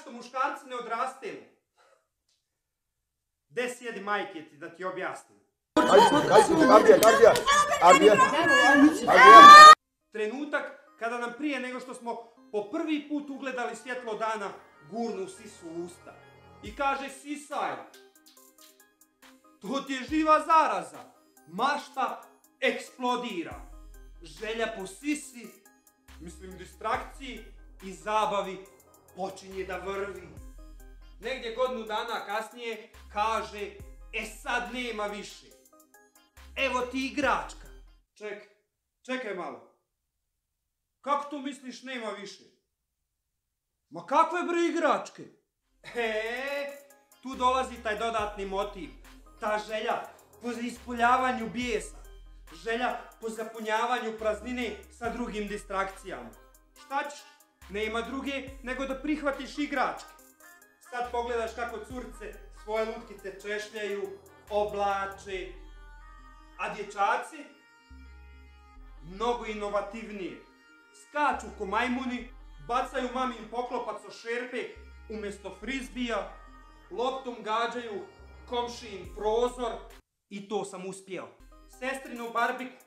zašto muškarci ne odrastaju? Gde sjedi majke ti da ti objasnim? Trenutak kada nam prije nego što smo po prvi put ugledali svjetlo dana gurnu sisu u usta i kaže sisaj. To ti je živa zaraza. Mašta eksplodira. Želja po sisi, mislim distrakciji i zabavi počinje da vrvi. Negdje godinu dana kasnije kaže sad nema više. Evo ti igračka. Čekaj malo. Kako to misliš nema više? Ma kakve bre igračke? Tu dolazi taj dodatni motiv. Ta želja po ispoljavanju bijesa. Želja po zapunjavanju praznine sa drugim distrakcijama. Šta ćeš? Nema druge nego da prihvatiš igračke. Sad pogledaš kako curce svoje lutkice češljaju, oblače. A dječaci? Mnogo inovativnije. Skaču ko majmuni, bacaju mamin poklopac od šerpe umjesto frizbija, loptom gađaju komšijin prozor i to sam uspjeo. Sestrinu barbiku,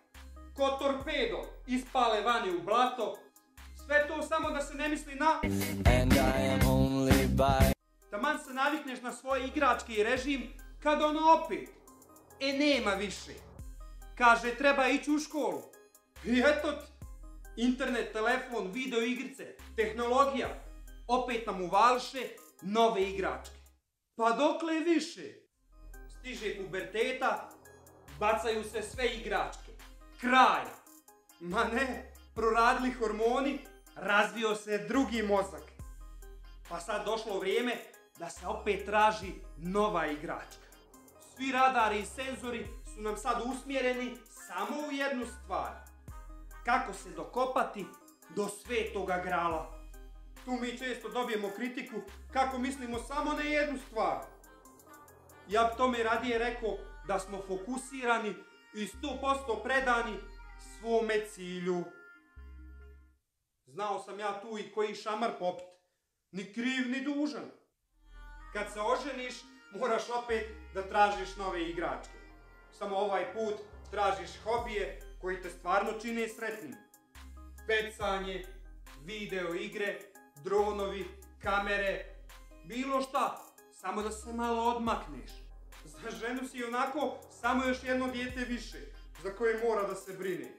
ko torpedo, ispale vani u blato, sve to samo da se ne misli na... Taman se navikneš na svoje igračke i režim, kad ono opet, nema više. Kaže, treba ići u školu. I eto ti, internet, telefon, video igrice, tehnologija, opet nam uvališe nove igračke. Pa dokle više? Stiže puberteta, bacaju se sve igračke. Kraj! Ma ne, proradili hormoni, razvio se drugi mozak. Pa sad došlo vrijeme da se opet traži nova igračka. Svi radari i senzori su nam sad usmjereni samo u jednu stvar. Kako se dokopati do svetoga grala. Tu mi često dobijemo kritiku kako mislimo samo na jednu stvar. Ja bi tome radije rekao da smo fokusirani i 100% predani svome cilju. Znao sam ja tu i koji šamar popit. Ni kriv ni dužan. Kad se oženiš, moraš opet da tražiš nove igračke. Samo ovaj put tražiš hobije koji te stvarno čine sretnim. Pecanje, video igre, dronovi, kamere, bilo šta, samo da se malo odmakneš. Za ženu si onako samo još jedno dijete više, za koje mora da se brine.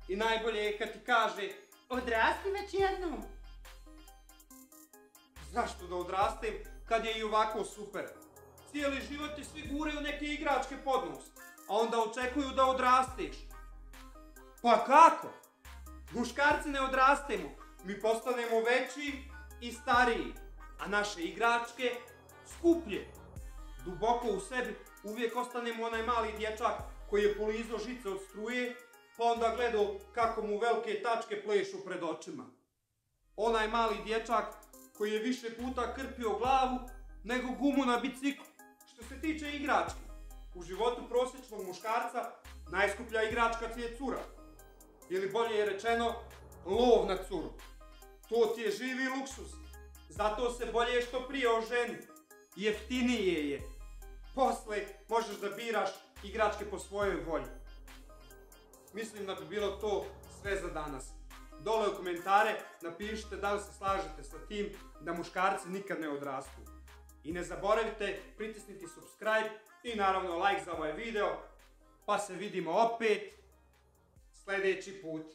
I najbolje je kad ti kaže, odrasti već jednom. Zašto da odrastem kad je i ovako super? Cijeli život ti svi guraju neke igračke pod nos, a onda očekuju da odrasteš. Pa kako? Muškarci ne odrastemo, mi postanemo veći i stariji, a naše igračke skuplje. Duboko u sebi uvijek ostanemo onaj mali dječak koji je polizao žice od struje, pa onda gledao kako mu velike tačke plešu pred očima. Onaj mali dječak koji je više puta krpio glavu nego gumu na biciklu. Što se tiče igračke, u životu prosječnog muškarca najskuplja igračka ti je cura. Ili bolje je rečeno, lov na curu. To ti je živi luksuz. Zato se bolje što prije oženi. Jeftinije je. Posle možeš da biraš igračke po svojoj volji. Mislim da bi bilo to sve za danas. Dole u komentare napišite da li se slažete sa tim da muškarci nikad ne odrastu. I ne zaboravite pritisniti subscribe i naravno like za ovaj video. Pa se vidimo opet sljedeći put.